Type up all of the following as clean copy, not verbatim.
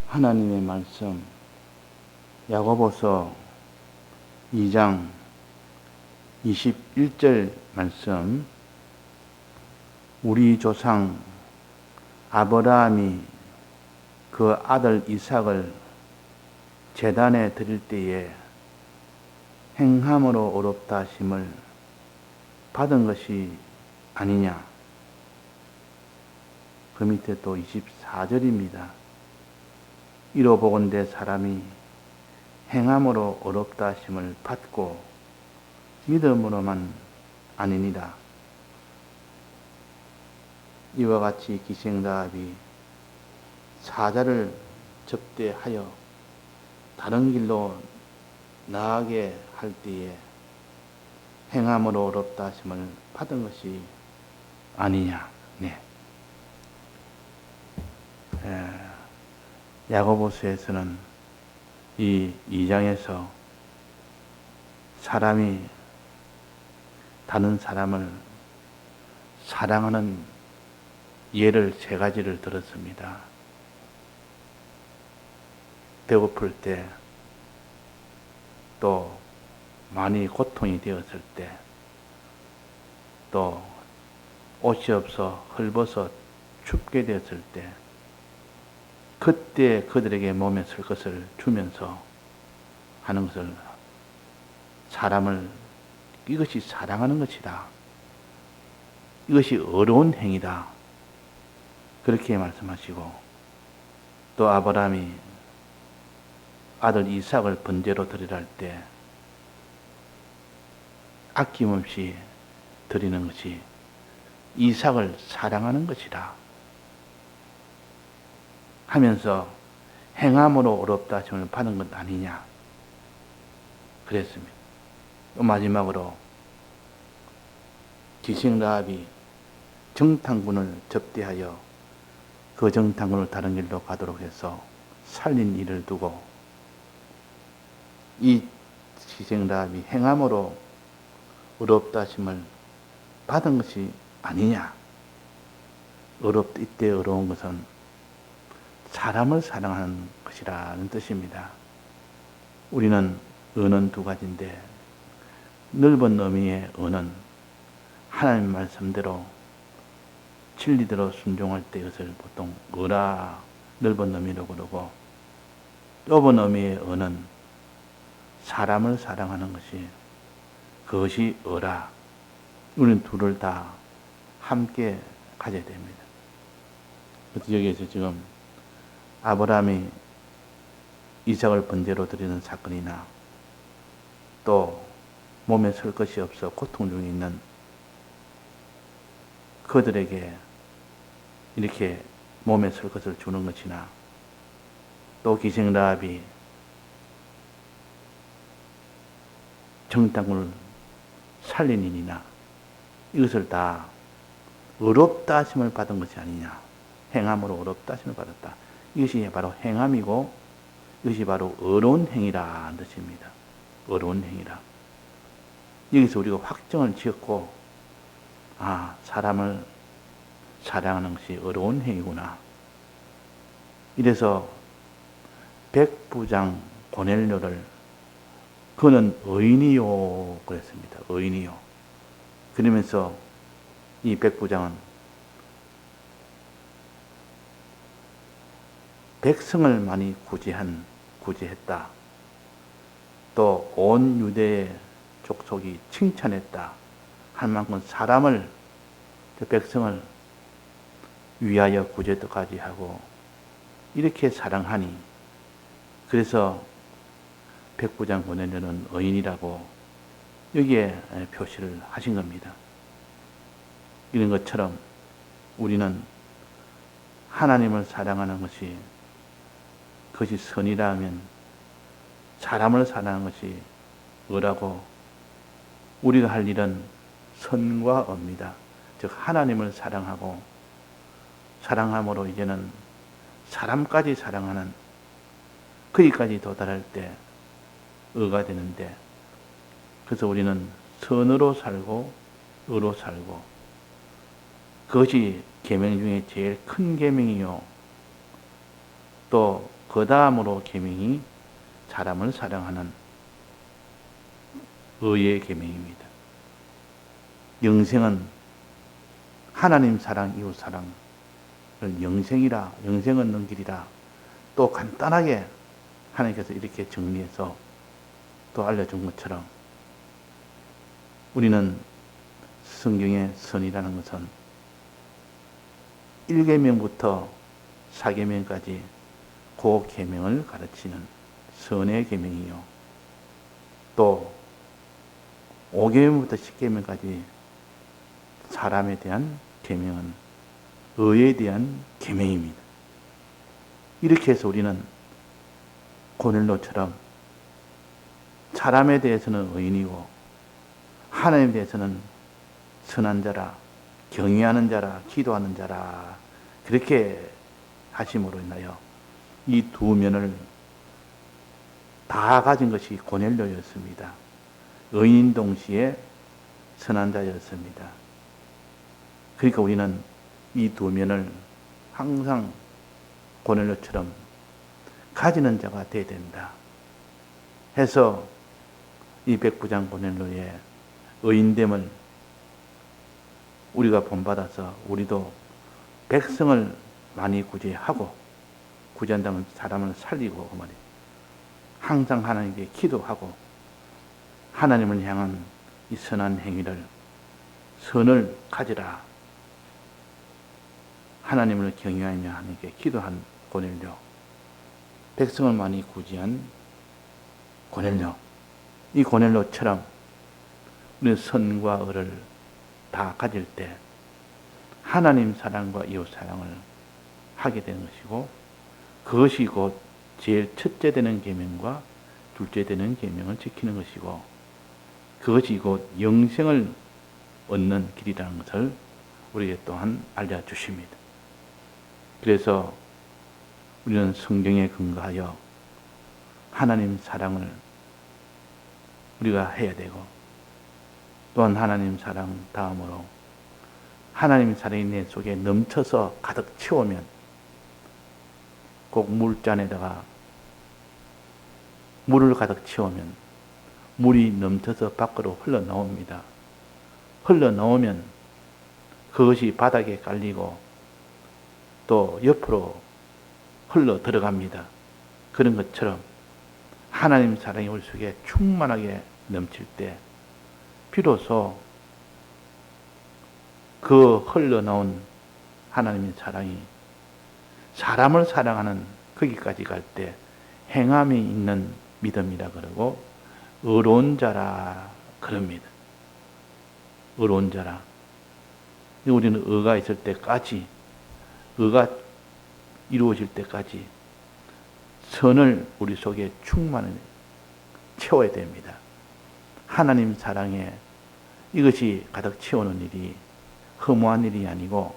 하나님의 말씀 야고보서 2장 21절 말씀, 우리 조상 아브라함이 그 아들 이삭을 제단에 드릴 때에 행함으로 어렵다 하심을 받은 것이 아니냐. 그 밑에 또 24절입니다. 이로 보건대 사람이 행함으로 어렵다 하심을 받고 믿음으로만 아니니라. 이와 같이 기생라합이 사자를 접대하여 다른 길로 나아가게 할 때에 행함으로 어렵다 하심을 받은 것이 아니냐. 네. 야고보서에서는 이 2장에서 사람이 다른 사람을 사랑하는 예를 3가지를 들었습니다. 배고플 때, 또 많이 고통이 되었을 때, 또 옷이 없어 헐벗어 춥게 되었을 때, 그때 그들에게 몸에 쓸 것을 주면서 하는 것을 사람을, 이것이 사랑하는 것이다. 이것이 어려운 행위다. 그렇게 말씀하시고, 또 아브라함이 아들 이삭을 번제로 드리라 할 때 아낌없이 드리는 것이 이삭을 사랑하는 것이다 하면서 행함으로 어렵다 하심을 받은 것 아니냐 그랬습니다. 또 마지막으로 기생라합이 정탐꾼을 접대하여 그 정탐꾼을 다른 길로 가도록 해서 살린 일을 두고 이 기생라합이 행함으로 어렵다 하심을 받은 것이 아니냐. 이때 어려운 것은 사람을 사랑하는 것이라는 뜻입니다. 우리는 언은 2가지인데, 넓은 의미의 언은 하나님 말씀대로 진리대로 순종할 때 이것을 보통 어라, 넓은 의미로 그러고, 좁은 의미의 언은 사람을 사랑하는 것이, 그것이 어라. 우리는 둘을 다 함께 가져야 됩니다. 그래서 여기에서 지금 아브라함이 이삭을 번제로 드리는 사건이나, 또 몸에 쓸 것이 없어 고통 중에 있는 그들에게 이렇게 몸에 쓸 것을 주는 것이나, 또 기생라합이 정탐꾼을 살린 일이나, 이것을 다 어렵다 하심을 받은 것이 아니냐. 행함으로 어렵다 하심을 받았다. 이것이 바로 행함이고, 이것이 바로 어려운 행위라는 뜻입니다. 어려운 행위라. 여기서 우리가 확정을 지었고, 사람을 사랑하는 것이 어려운 행위구나. 이래서 백부장 고넬료를 그는 의인이요 그랬습니다. 의인이요. 그러면서 이 백부장은 백성을 많이 구제했다. 또 온 유대의 족속이 칭찬했다 할 만큼 사람을, 백성을 위하여 구제도까지 하고 이렇게 사랑하니, 그래서 백부장 고넬료는 의인이라고 여기에 표시를 하신 겁니다. 이런 것처럼 우리는 하나님을 사랑하는 것이, 그것이 선이라 하면 사람을 사랑하는 것이 의라고, 우리가 할 일은 선과 의입니다. 즉 하나님을 사랑하고, 사랑함으로 이제는 사람까지 사랑하는 거기까지 도달할 때 의가 되는데, 그래서 우리는 선으로 살고 의로 살고, 그것이 계명 중에 제일 큰 계명이요, 또 그 다음으로 계명이 사람을 사랑하는 의의 계명입니다. 영생은 하나님 사랑, 이웃 사랑을 영생이라, 영생 얻는 길이라 또 간단하게 하나님께서 이렇게 정리해서 또 알려준 것처럼 우리는 성경의 선이라는 것은 1계명부터 4계명까지 그 계명을 가르치는 선의 계명이요. 또 5계명부터 10계명까지 사람에 대한 계명은 의에 대한 계명입니다. 이렇게 해서 우리는 고넬로처럼 사람에 대해서는 의인이고 하나님에 대해서는 선한 자라, 경외하는 자라, 기도하는 자라 그렇게 하심으로 인하여 이 두 면을 다 가진 것이 고넬료였습니다. 의인 동시에 선한 자였습니다. 그러니까 우리는 이 두 면을 항상 고넬료처럼 가지는 자가 되어야 된다 해서 이 백부장 고넬료의 의인됨을 우리가 본받아서 우리도 백성을 많이 구제하고 구제한다면 사람을 살리고 그 말이에요. 항상 하나님께 기도하고 하나님을 향한 이 선한 행위를 선을 가지라. 하나님을 경외하며 하나님께 기도한 고넬료, 백성을 많이 구제한 고넬료, 이 고넬료처럼 우리는 선과 의를 다 가질 때 하나님 사랑과 이웃 사랑을 하게 되는 것이고 그것이 곧 제일 첫째 되는 계명과 둘째 되는 계명을 지키는 것이고 그것이 곧 영생을 얻는 길이라는 것을 우리에게 또한 알려주십니다. 그래서 우리는 성경에 근거하여 하나님 사랑을 우리가 해야 되고 또한 하나님 사랑 다음으로 하나님 사랑이 내 속에 넘쳐서 가득 채우면 꼭 물잔에다가 물을 가득 채우면 물이 넘쳐서 밖으로 흘러나옵니다. 흘러나오면 그것이 바닥에 깔리고 또 옆으로 흘러 들어갑니다. 그런 것처럼 하나님 사랑이 우리 속에 충만하게 넘칠 때 비로소 그 흘러나온 하나님의 사랑이 사람을 사랑하는 거기까지 갈 때 행함이 있는 믿음이라 그러고 의로운 자라 그럽니다. 의로운 자라. 우리는 의가 있을 때까지 의가 이루어질 때까지 선을 우리 속에 충만히 채워야 됩니다. 하나님 사랑에 이것이 가득 채우는 일이 허무한 일이 아니고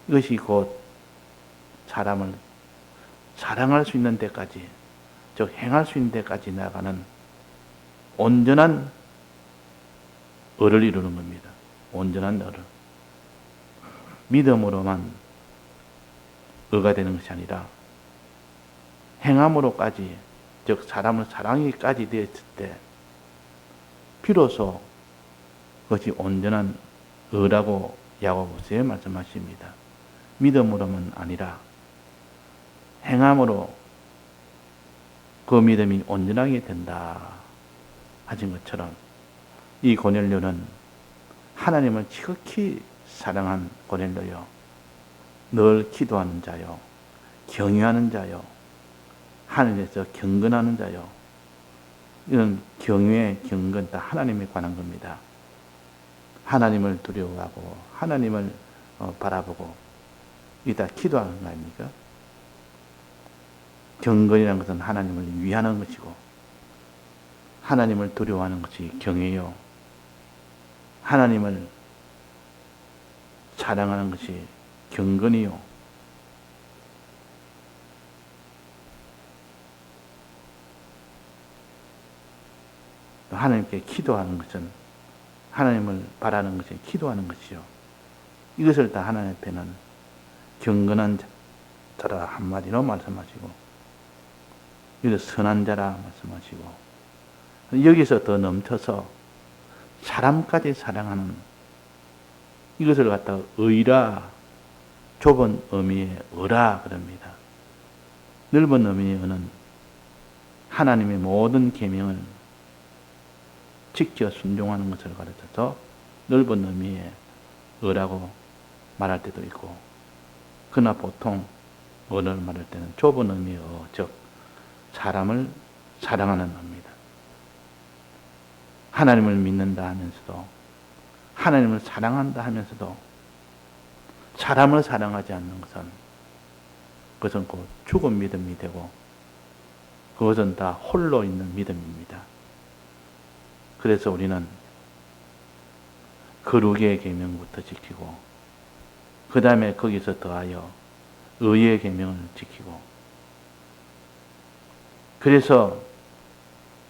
이것이 곧 사람을 사랑할 수 있는 데까지 즉 행할 수 있는 데까지 나가는 온전한 의를 이루는 겁니다. 온전한 의를. 믿음으로만 의가 되는 것이 아니라 행함으로까지 즉 사람을 사랑하기까지 되었을 때 비로소 그것이 온전한 의라고 야고보서에 말씀하십니다. 믿음으로만 아니라 행함으로 그 믿음이 온전하게 된다 하신 것처럼 이 고넬료는 하나님을 지극히 사랑한 고넬료요 늘 기도하는 자요 경외하는 자요 하늘에서 경건하는 자요 이런 경외, 경건 다 하나님에 관한 겁니다. 하나님을 두려워하고 하나님을 바라보고 이게 다 기도하는 거 아닙니까? 경건이라는 것은 하나님을 위하는 것이고 하나님을 두려워하는 것이 경외요 하나님을 사랑하는 것이 경건이요 하나님께 기도하는 것은 하나님을 바라는 것이 기도하는 것이요 이것을 다 하나님 앞에는 경건한 자라 한마디로 말씀하시고 여기서 선한 자라 말씀하시고 여기서 더 넘쳐서 사람까지 사랑하는 이것을 갖다가 의라 좁은 의미의 의라 그럽니다. 넓은 의미의 의는 하나님의 모든 계명을 지켜 순종하는 것을 가르쳐서 넓은 의미의 의라고 말할 때도 있고, 그러나 보통 의를 말할 때는 좁은 의미의 의, 즉 사람을 사랑하는 의입니다. 하나님을 믿는다 하면서도, 하나님을 사랑한다 하면서도 사람을 사랑하지 않는 것은, 그것은 곧 죽은 믿음이 되고 그것은 다 홀로 있는 믿음입니다. 그래서 우리는 거룩의 계명부터 지키고 그 다음에 거기서 더하여 의의 계명을 지키고, 그래서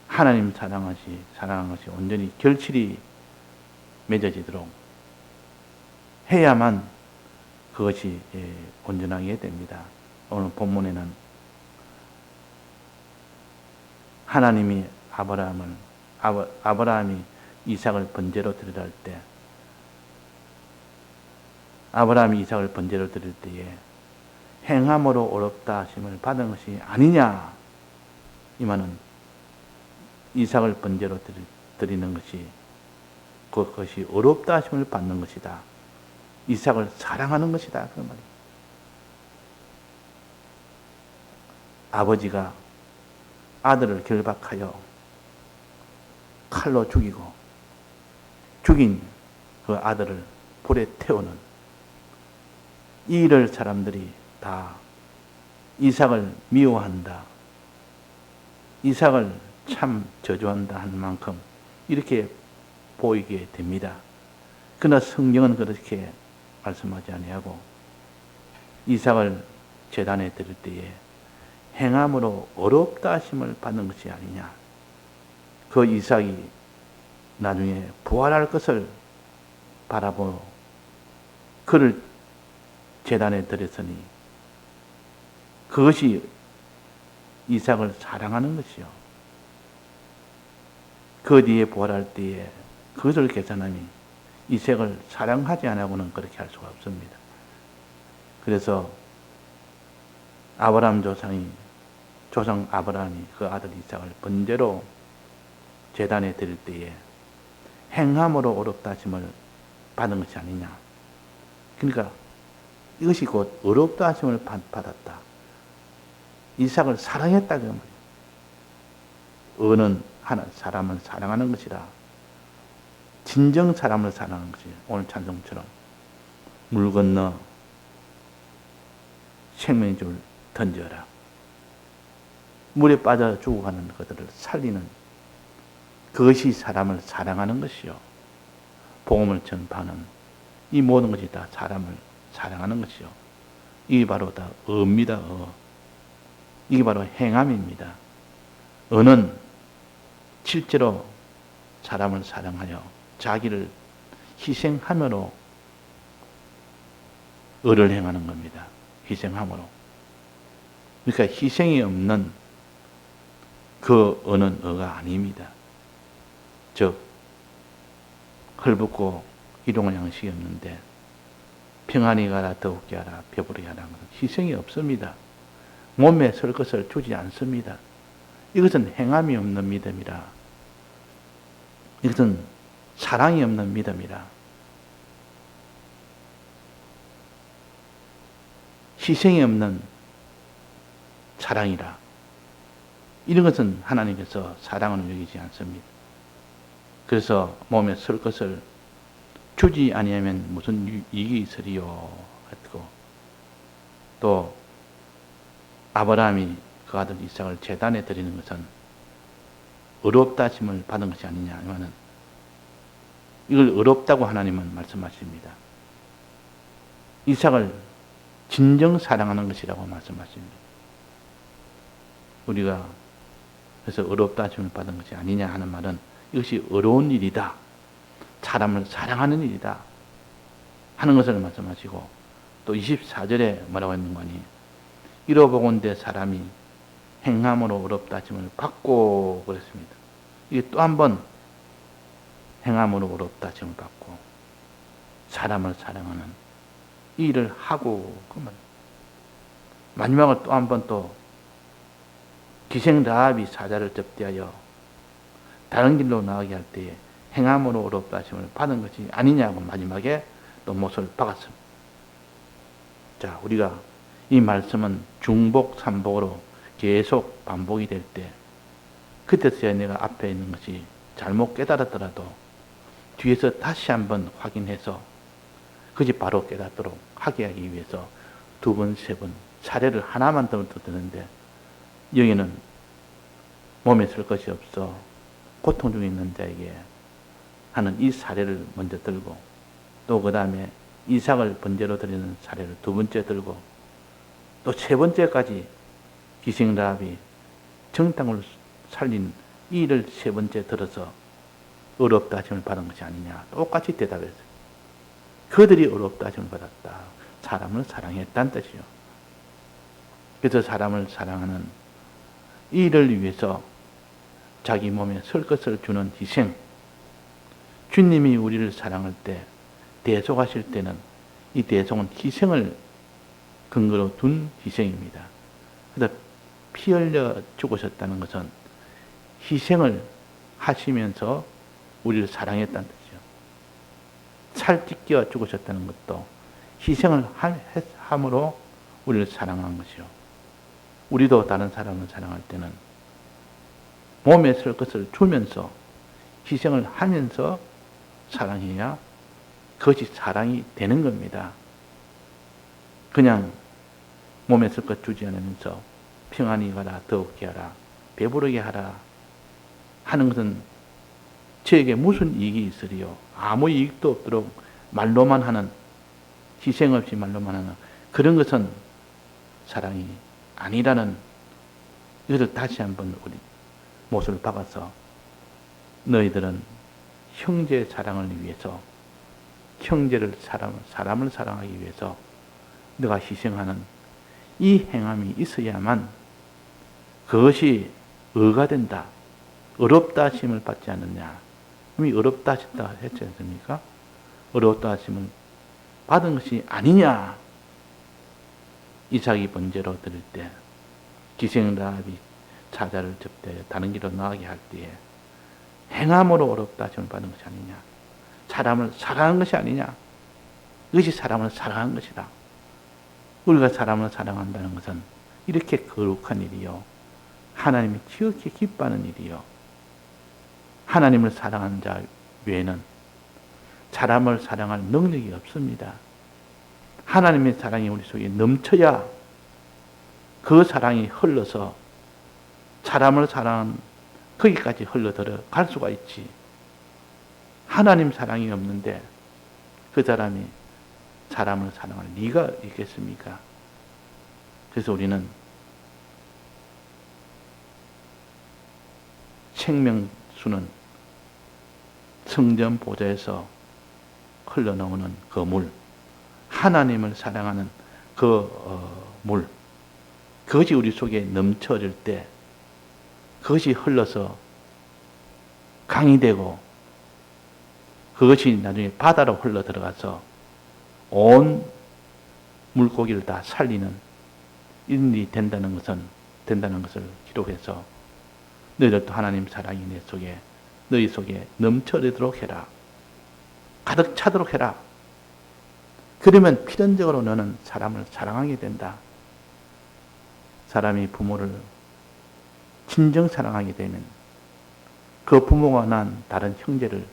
하나님 사랑한 것이 온전히 결실이 맺어지도록 해야만 그것이 온전하게 됩니다. 오늘 본문에는 하나님이 아브라함이 이삭을 번제로 드리려 할 때, 아브라함이 이삭을 번제로 드릴 때에 행함으로 어렵다 하심을 받은 것이 아니냐, 이 말은 이삭을 번제로 드리는 것이 그것이 어렵다 하심을 받는 것이다. 이삭을 사랑하는 것이다. 그 말이에요. 아버지가 아들을 결박하여 칼로 죽이고 죽인 그 아들을 불에 태우는 이 일을 사람들이 다 이삭을 미워한다, 이삭을 참 저주한다 한 만큼 이렇게 보이게 됩니다. 그러나 성경은 그렇게 말씀하지 아니하고 이삭을 제단에 드릴 때에 행함으로 어렵다 하심을 받는 것이 아니냐, 그 이삭이 나중에 부활할 것을 바라보고 그를 제단에 드렸으니 그것이 이삭을 사랑하는 것이요, 그 뒤에 부활할 때에 그것을 계산하니 이삭을 사랑하지 않고는 그렇게 할 수가 없습니다. 그래서 아브라함 조상 아브라함이 그 아들 이삭을 번제로 제단에 드릴 때에 행함으로 어렵다 하심을 받은 것이 아니냐. 그러니까 이것이 곧 어렵다 하심을 받았다. 이삭을 사랑했다 그 말이에요. 의는 사람을 사랑하는 것이라. 진정 사람을 사랑하는 것이 오늘 찬송처럼 물 건너 생명줄 던져라. 물에 빠져 죽어가는 것들을 살리는 그것이 사람을 사랑하는 것이요. 복음을 전파하는 이 모든 것이 다 사람을 사랑하는 것이요. 이게 바로 다 의입니다. 이게 바로 행함입니다. 의는 실제로 사람을 사랑하여 자기를 희생함으로 의를 행하는 겁니다. 희생함으로. 그러니까 희생이 없는 그 의는 의가 아닙니다. 즉 헐벗고 일용할 양식이 없는데 평안히 가라, 더욱게 하라, 배부르게 하라. 희생이 없습니다. 몸에 설 것을 주지 않습니다. 이것은 행함이 없는 믿음이라. 이것은 사랑이 없는 믿음이라. 희생이 없는 사랑이라. 이런 것은 하나님께서 사랑을 여기지 않습니다. 그래서 몸에 설 것을 주지 아니하면 무슨 이익이 있으리요 했고, 또 아브라함이 그 아들 이삭을 제단에 드리는 것은 의롭다 하심을 받은 것이 아니냐 하면은 이걸 의롭다고 하나님은 말씀하십니다. 이삭을 진정 사랑하는 것이라고 말씀하십니다. 우리가 그래서 의롭다 하심을 받은 것이 아니냐 하는 말은 이것이 어려운 일이다, 사람을 사랑하는 일이다 하는 것을 말씀하시고, 또 24절에 뭐라고 했는 거니, 이러보건대 사람이 행함으로 어렵다 하심을 받고 그랬습니다. 이게 또 한 번 행함으로 어렵다 하심을 받고 사람을 사랑하는 이 일을 하고 그러면 마지막으로 또 한 번 또 기생 라합이 사자를 접대하여 다른 길로 나가게 할 때에 행함으로 어렵다 하심을 받은 것이 아니냐고 마지막에 또 못을 박았습니다. 자, 우리가 이 말씀은 중복, 삼복으로 계속 반복이 될 때 그때서야 내가 앞에 있는 것이 잘못 깨달았더라도 뒤에서 다시 한번 확인해서 그것이 바로 깨닫도록 하게 하기 위해서 두 번, 세 번 사례를 하나만 더 드는데 여기는 몸에 쓸 것이 없어 고통 중에 있는 자에게 하는 이 사례를 먼저 들고 또 그 다음에 이삭을 번제로 드리는 사례를 두 번째 들고 또 세 번째까지 기생 라합이 정당을 살린 이 일을 세 번째 들어서 어렵다 하심을 받은 것이 아니냐 똑같이 대답했어요. 그들이 어렵다 하심을 받았다. 사람을 사랑했다는 뜻이요. 그래서 사람을 사랑하는 이 일을 위해서 자기 몸에 쓸 것을 주는 희생. 주님이 우리를 사랑할 때 대속하실 때는 이 대속은 희생을 근거로 둔 희생입니다. 그래서 피 흘려 죽으셨다는 것은 희생을 하시면서 우리를 사랑했다는 뜻이죠. 살 찢겨 죽으셨다는 것도 희생을 함으로 우리를 사랑한 것이요. 우리도 다른 사람을 사랑할 때는 몸에 쓸 것을 주면서 희생을 하면서 사랑해야 그것이 사랑이 되는 겁니다. 그냥 몸에 쓸 것 주지 않으면서 평안히 가라, 더욱게 하라, 배부르게 하라 하는 것은 저에게 무슨 이익이 있으리요? 아무 이익도 없도록 말로만 하는, 희생 없이 말로만 하는 그런 것은 사랑이 아니라는 이것을 다시 한번 우리 못을 박아서 너희들은 형제 사랑을 위해서 형제를 사람을 사랑하기 위해서 너가 희생하는 이 행함이 있어야만 그것이 의가 된다. 어렵다 하심을 받지 않느냐. 이미 어렵다 하셨다 했지 않습니까? 어렵다 하심을 받은 것이 아니냐. 이삭이 번제로 드릴 때 기생 라합이 사자를 접대하여 다른 길로 나가게 할 때에 행함으로 어렵다 하심을 받은 것이 아니냐. 사람을 사랑한 것이 아니냐. 이것이 사람을 사랑한 것이다. 우리가 사람을 사랑한다는 것은 이렇게 거룩한 일이요. 하나님이 지극히 기뻐하는 일이요. 하나님을 사랑하는 자 외에는 사람을 사랑할 능력이 없습니다. 하나님의 사랑이 우리 속에 넘쳐야 그 사랑이 흘러서 사람을 사랑한 거기까지 흘러들어 갈 수가 있지. 하나님 사랑이 없는데 그 사람이 사람을 사랑할 리가 있겠습니까? 그래서 우리는 생명수는 성전 보좌에서 흘러나오는 그 물, 하나님을 사랑하는 그 물, 그것이 우리 속에 넘쳐질 때 그것이 흘러서 강이 되고 그것이 나중에 바다로 흘러 들어가서 온 물고기를 다 살리는 일이 된다는 것을 기록해서 너희들도 하나님 사랑이 내 속에 너희 속에 넘쳐들도록 해라. 가득 차도록 해라. 그러면 필연적으로 너는 사람을 사랑하게 된다. 사람이 부모를 진정 사랑하게 되면 그 부모가 난 다른 형제를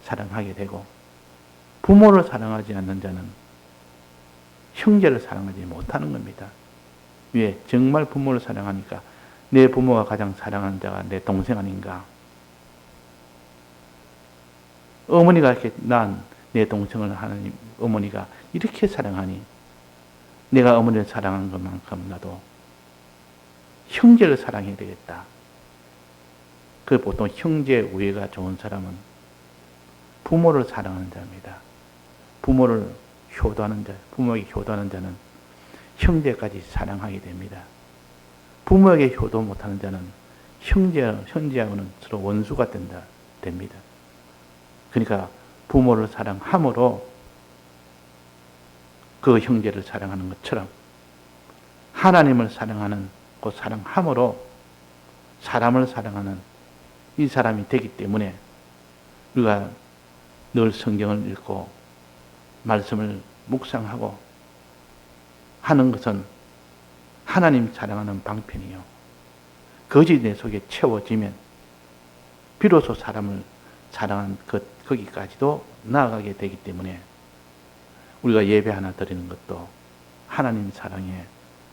사랑하게 되고 부모를 사랑하지 않는 자는 형제를 사랑하지 못하는 겁니다. 왜? 정말 부모를 사랑하니까 내 부모가 가장 사랑하는 자가 내 동생 아닌가? 어머니가 이렇게 난 내 동생을 하나님 어머니가 이렇게 사랑하니 내가 어머니를 사랑한 것만큼 나도 형제를 사랑해야 되겠다. 그 보통 형제 우애가 좋은 사람은 부모를 사랑하는 자입니다. 부모를 효도하는 자, 부모에게 효도하는 자는 형제까지 사랑하게 됩니다. 부모에게 효도 못하는 자는 형제하고는 서로 원수가 됩니다. 그러니까 부모를 사랑함으로 그 형제를 사랑하는 것처럼 하나님을 사랑하는 그 사랑함으로 사람을 사랑하는 이 사람이 되기 때문에 우리가 늘 성경을 읽고 말씀을 묵상하고 하는 것은 하나님 사랑하는 방편이요. 그것이 내 속에 채워지면 비로소 사람을 사랑한 거기까지도 나아가게 되기 때문에 우리가 예배 하나 드리는 것도 하나님 사랑에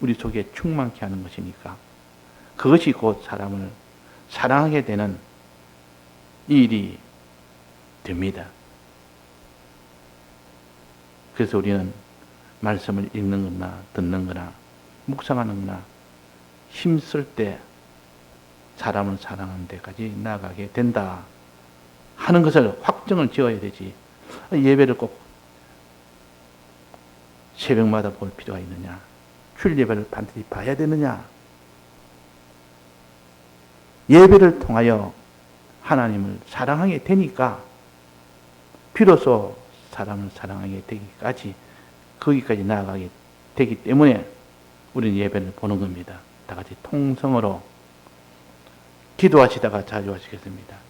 우리 속에 충만케 하는 것이니까 그것이 곧 사람을 사랑하게 되는 일이 됩니다. 그래서 우리는 말씀을 읽는 거나 듣는 거나 묵상하는 거나 힘쓸 때 사람을 사랑하는 데까지 나아가게 된다 하는 것을 확정을 지어야 되지. 예배를 꼭 새벽마다 볼 필요가 있느냐? 주일 예배를 반드시 봐야 되느냐? 예배를 통하여 하나님을 사랑하게 되니까 비로소 사람을 사랑하게 되기까지 거기까지 나아가게 되기 때문에 우리는 예배를 보는 겁니다. 다 같이 통성으로 기도하시다가 자주 하시겠습니다.